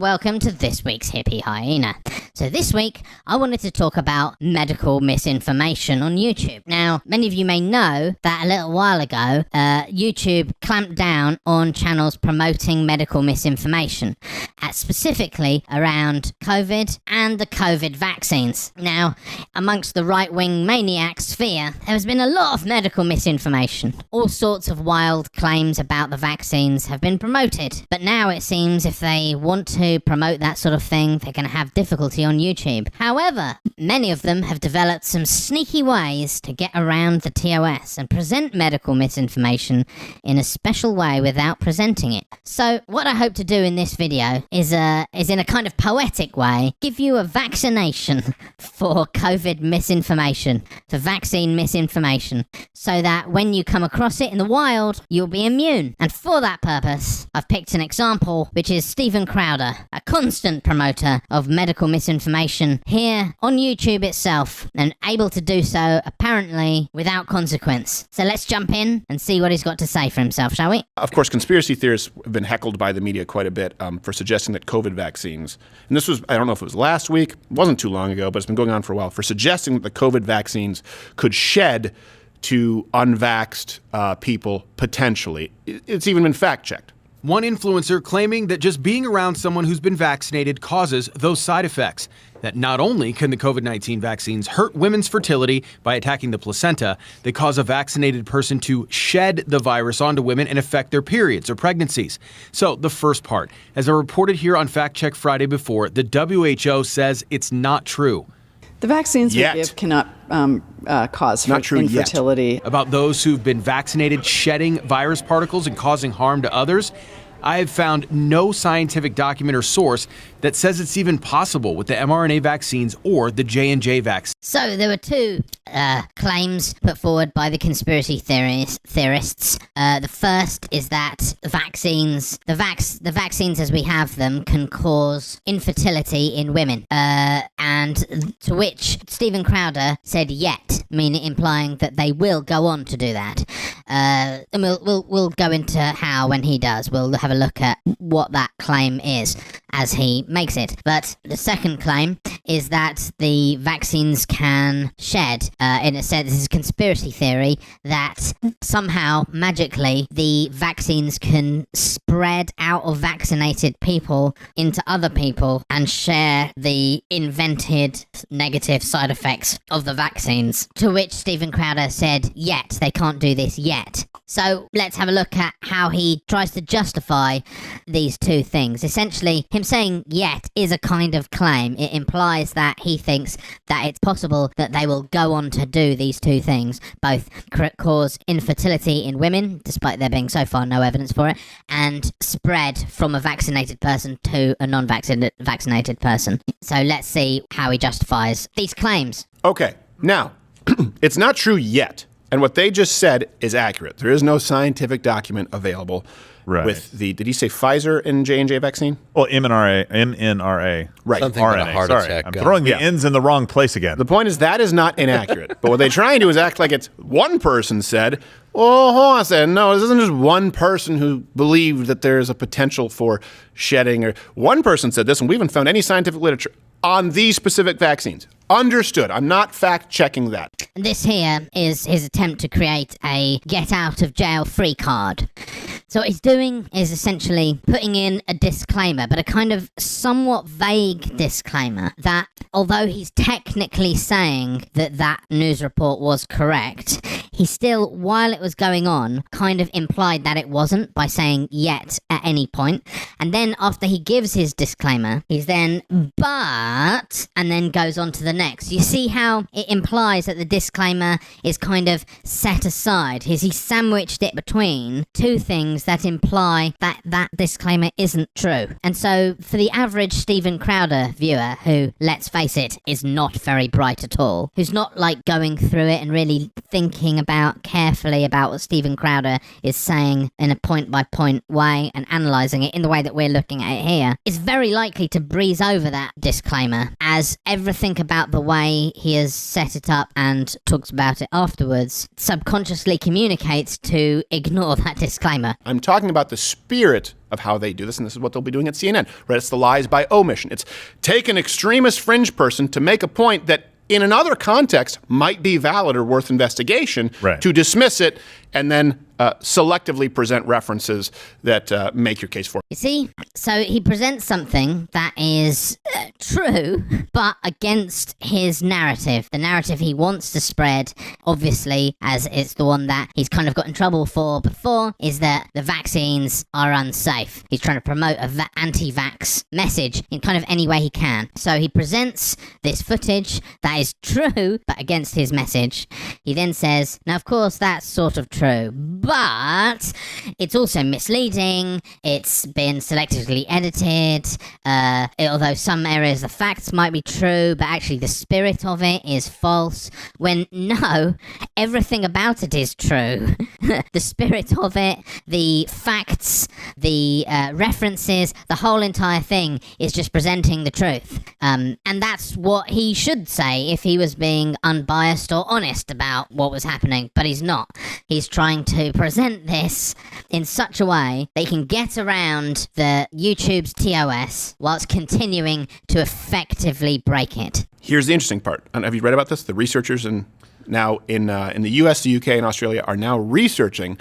welcome to this week's Hippie Hyena. So this week, I wanted to talk about medical misinformation on YouTube. Now, many of you may know that a little while ago, YouTube clamped down on channels promoting medical misinformation, specifically around COVID and the COVID vaccines. Now, amongst the right-wing maniac sphere, there has been a lot of medical misinformation. All sorts of wild claims about the vaccines have been promoted, but now it seems if they want to promote that sort of thing, they're going to have difficulty on YouTube. However, many of them have developed some sneaky ways to get around the TOS and present medical misinformation in a special way without presenting it. So what I hope to do in this video is in a kind of poetic way, give you a vaccination for COVID misinformation, for vaccine misinformation, so that when you come across it in the wild, you'll be immune. And for that purpose, I've picked an example, which is Steven Crowder, a constant promoter of medical misinformation here on YouTube itself, and able to do so apparently without consequence. So let's jump in and see what he's got to say for himself, shall we? Of course, conspiracy theorists have been heckled by the media quite a bit for suggesting that COVID vaccines, and this was, I don't know if it was last week, it wasn't too long ago, but it's been going on for a while, for suggesting that the COVID vaccines could shed to unvaxxed people potentially. It's even been fact-checked. One influencer claiming that just being around someone who's been vaccinated causes those side effects. That not only can the COVID-19 vaccines hurt women's fertility by attacking the placenta, they cause a vaccinated person to shed the virus onto women and affect their periods or pregnancies. So the first part, as I reported here on Fact Check Friday before, the WHO says it's not true. The vaccines we give cannot cause infertility. About those who've been vaccinated shedding virus particles and causing harm to others, I have found no scientific document or source that says it's even possible with the mRNA vaccines or the J&J vaccine. So there were two claims put forward by the conspiracy theorists. The first is that the vaccines as we have them can cause infertility in women. And to which Steven Crowder said yet, meaning implying that they will go on to do that. And we'll go into how when he does. We'll have a look at what that claim is as he makes it. But the second claim is that the vaccines can shed, and it said this is conspiracy theory, that somehow magically the vaccines can spread out of vaccinated people into other people and share the invented negative side effects of the vaccines. To which Steven Crowder said, yet, they can't do this yet. So let's have a look at how he tries to justify these two things. Essentially, him saying yet is a kind of claim. It implies that he thinks that it's possible that they will go on to do these two things, both cause infertility in women, despite there being so far no evidence for it, and spread from a vaccinated person to a non-vaccinated person. So let's see how he justifies these claims. Okay, now, it's not true yet. And what they just said is accurate. There is no scientific document available with the, did he say Pfizer and J&J vaccine? Well, MNRA. Right. Something RNA. about a heart Sorry, attack. I'm throwing the ends in the wrong place again. The point is that is not inaccurate. But what they're trying to do is act like it's one person said, oh, hold on a second. No, this isn't just one person who believed that there's a potential for shedding. Or one person said this, and we haven't found any scientific literature on these specific vaccines. Understood. I'm not fact-checking that. This here is his attempt to create a get-out-of-jail-free card. So what he's doing is essentially putting in a disclaimer, but a kind of somewhat vague disclaimer that although he's technically saying that that news report was correct, he still, while it was going on, kind of implied that it wasn't by saying yet at any point. And then after he gives his disclaimer, he's then but, and then goes on to the next. You see how it implies that the disclaimer is kind of set aside. He sandwiched it between two things that imply that that disclaimer isn't true. And so for the average Steven Crowder viewer, who, let's face it, is not very bright at all, who's not like going through it and really thinking carefully about what Steven Crowder is saying in a point-by-point way and analysing it in the way that we're looking at it here, is very likely to breeze over that disclaimer, as everything about the way he has set it up and talks about it afterwards subconsciously communicates to ignore that disclaimer. I'm talking about the spirit of how they do this, and this is what they'll be doing at CNN. Right? It's the lies by omission. It's take an extremist fringe person to make a point that in another context might be valid or worth investigation, to dismiss it and then selectively present references that make your case for it. You see, so he presents something that is true, but against his narrative. The narrative he wants to spread, obviously, as it's the one that he's kind of got in trouble for before, is that the vaccines are unsafe. He's trying to promote a anti-vax message in kind of any way he can. So he presents this footage that is true, but against his message. He then says, now, of course, that's sort of true, but it's also misleading. It's been selectively edited. Although some areas the facts might be true, but actually the spirit of it is false. When no, everything about it is true. The spirit of it, the facts, the references, the whole entire thing is just presenting the truth. And that's what he should say if he was being unbiased or honest about what was happening, but he's not. He's trying to present this in such a way that he can get around the YouTube's TOS whilst continuing to effectively break it. Here's the interesting part. Have you read about this? The researchers now in the US, the UK, and Australia are now researching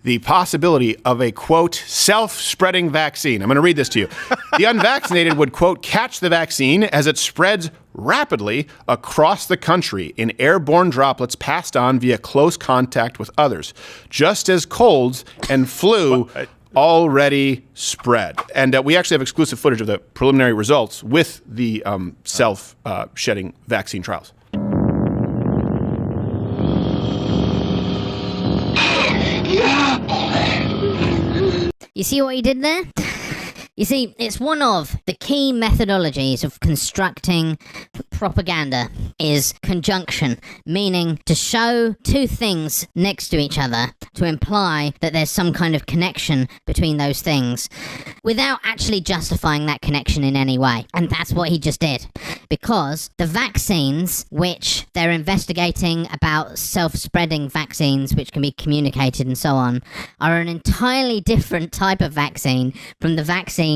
the possibility of a, quote, self-spreading vaccine. I'm going to read this to you. The unvaccinated would, quote, catch the vaccine as it spreads rapidly across the country in airborne droplets passed on via close contact with others, just as colds and flu already spread. And we actually have exclusive footage of the preliminary results with the self-shedding vaccine trials. You see what he did there? You see, it's one of the key methodologies of constructing propaganda is conjunction, meaning to show two things next to each other to imply that there's some kind of connection between those things without actually justifying that connection in any way. And that's what he just did. Because the vaccines, which they're investigating about self-spreading vaccines, which can be communicated and so on, are an entirely different type of vaccine from the vaccines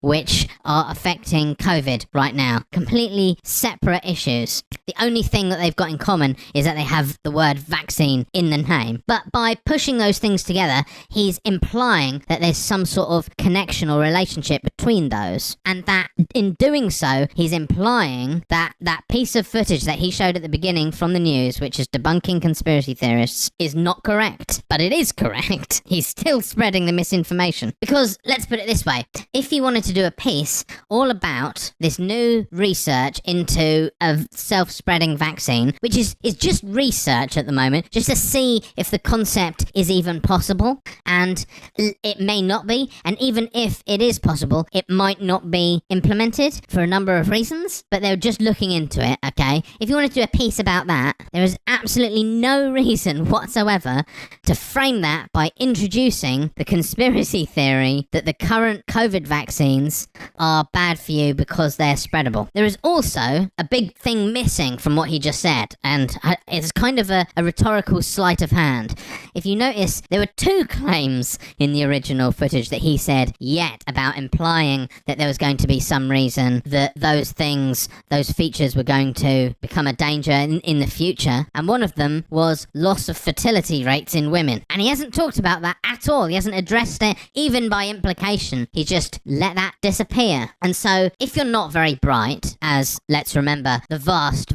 which are affecting COVID right now. Completely separate issues. The only thing that they've got in common is that they have the word vaccine in the name. But by pushing those things together, he's implying that there's some sort of connection or relationship between those. And that in doing so, he's implying that that piece of footage that he showed at the beginning from the news, which is debunking conspiracy theorists, is not correct. But it is correct. He's still spreading the misinformation. Because, let's put it this way, if he wanted to do a piece all about this new research into a self-spreading vaccine, which is just research at the moment, just to see if the concept is even possible, and it may not be, and even if it is possible, it might not be implemented for a number of reasons, but they're just looking into it, okay? If you want to do a piece about that, there is absolutely no reason whatsoever to frame that by introducing the conspiracy theory that the current COVID vaccines are bad for you because they're spreadable. There is also a big thing missing from what he just said, and it's kind of a rhetorical sleight of hand. If you notice, there were two claims in the original footage that he said yet about implying that there was going to be some reason that those things, those features were going to become a danger in the future, and one of them was loss of fertility rates in women. And he hasn't talked about that at all. He hasn't addressed it, even by implication. He just let that disappear. And so, if you're not very bright, as, let's remember, the vast,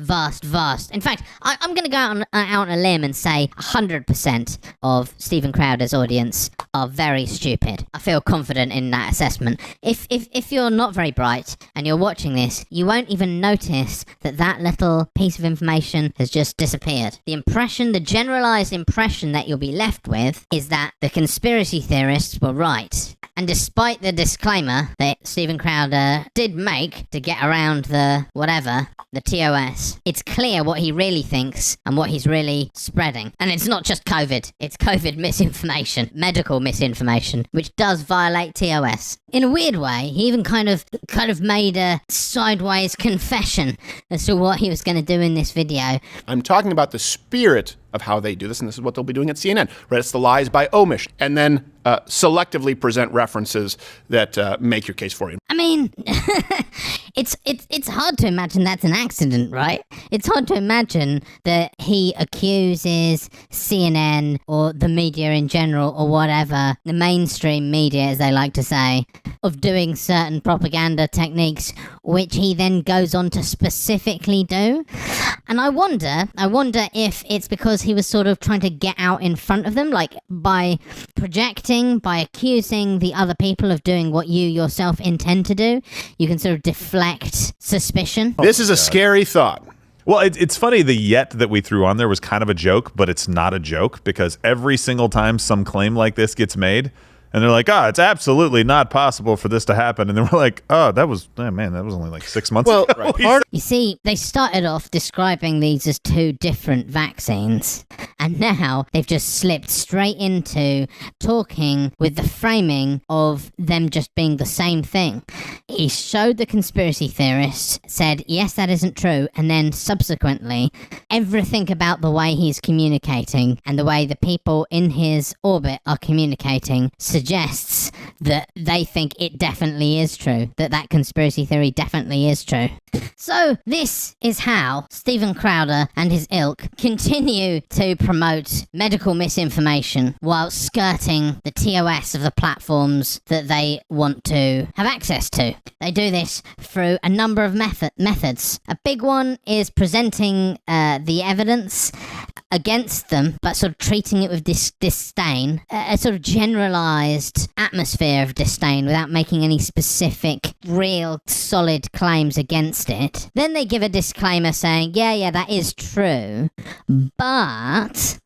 in fact, I'm going to go out on a limb and say 100% of Stephen Crowder's audience are very stupid. I feel confident in that assessment. If you're not very bright and you're watching this, you won't even notice that little piece of information has just disappeared. The generalized impression that you'll be left with is that the conspiracy theorists were right. And despite the disclaimer that Stephen Crowder did make to get around the TOS, it's clear what he really thinks and what he's really spreading. And it's not just COVID, it's COVID misinformation, medical misinformation, which does violate TOS. In a weird way, he even kind of made a sideways confession as to what he was going to do in this video. I'm talking about the spirit of how they do this, and this is what they'll be doing at CNN. Right? It's the lies by omission. And then selectively present references that make your case for you. I mean, it's hard to imagine that's an accident, right? It's hard to imagine that he accuses CNN or the media in general or whatever, the mainstream media as they like to say, of doing certain propaganda techniques, which he then goes on to specifically do. And I wonder if it's because he was sort of trying to get out in front of them, like by projecting, by accusing the other people of doing what you yourself intend to do, you can sort of deflect suspicion. This is a scary thought. Well, it's funny, the yet that we threw on there was kind of a joke, but it's not a joke, because every single time some claim like this gets made, and they're like, it's absolutely not possible for this to happen. And then we're like, that was only like 6 months ago. Right. You see, they started off describing these as two different vaccines, and now they've just slipped straight into talking with the framing of them just being the same thing. He showed the conspiracy theorists, said, yes, that isn't true, and then subsequently, everything about the way he's communicating and the way the people in his orbit are communicating suggests that they think it definitely is true, that conspiracy theory definitely is true. So this is how Stephen Crowder and his ilk continue to promote medical misinformation while skirting the TOS of the platforms that they want to have access to. They do this through a number of methods. A big one is presenting the evidence against them, but sort of treating it with disdain, a sort of generalized atmosphere of disdain without making any specific, real, solid claims against it. Then they give a disclaimer saying, yeah, that is true, but...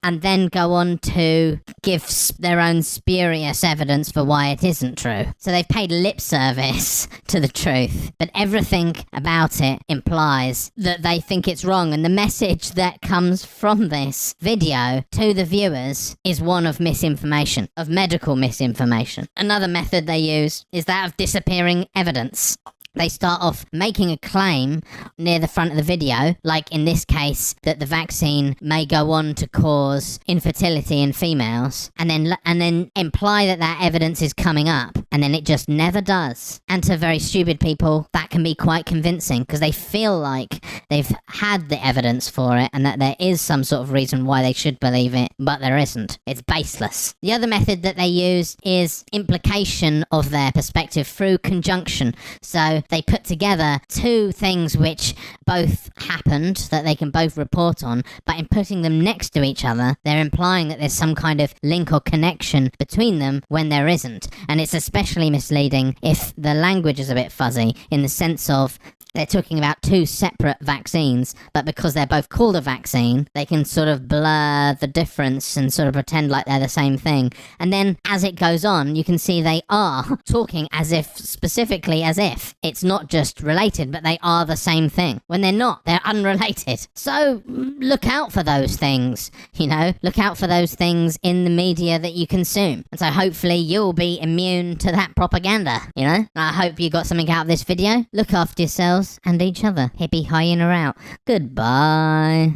and then go on to give their own spurious evidence for why it isn't true. So they've paid lip service to the truth, but everything about it implies that they think it's wrong, and the message that comes from this video to the viewers is one of misinformation, of medical misinformation. Another method they use is that of disappearing evidence. They start off making a claim near the front of the video, like in this case, that the vaccine may go on to cause infertility in females, and then imply that evidence is coming up, and then it just never does. And to very stupid people, that can be quite convincing, because they feel like they've had the evidence for it, and that there is some sort of reason why they should believe it, but there isn't. It's baseless. The other method that they use is implication of their perspective through conjunction. So they put together two things which both happened, that they can both report on, but in putting them next to each other, they're implying that there's some kind of link or connection between them when there isn't. And it's especially misleading if the language is a bit fuzzy, in the sense of they're talking about two separate vaccines, but because they're both called a vaccine, they can sort of blur the difference and sort of pretend like they're the same thing. And then as it goes on, you can see they are talking specifically as if it's not just related, but they are the same thing. When they're not, they're unrelated. So look out for those things, look out for those things in the media that you consume. And so hopefully you'll be immune to that propaganda, And I hope you got something out of this video. Look after yourselves and each other. Hippie hyena out. Goodbye.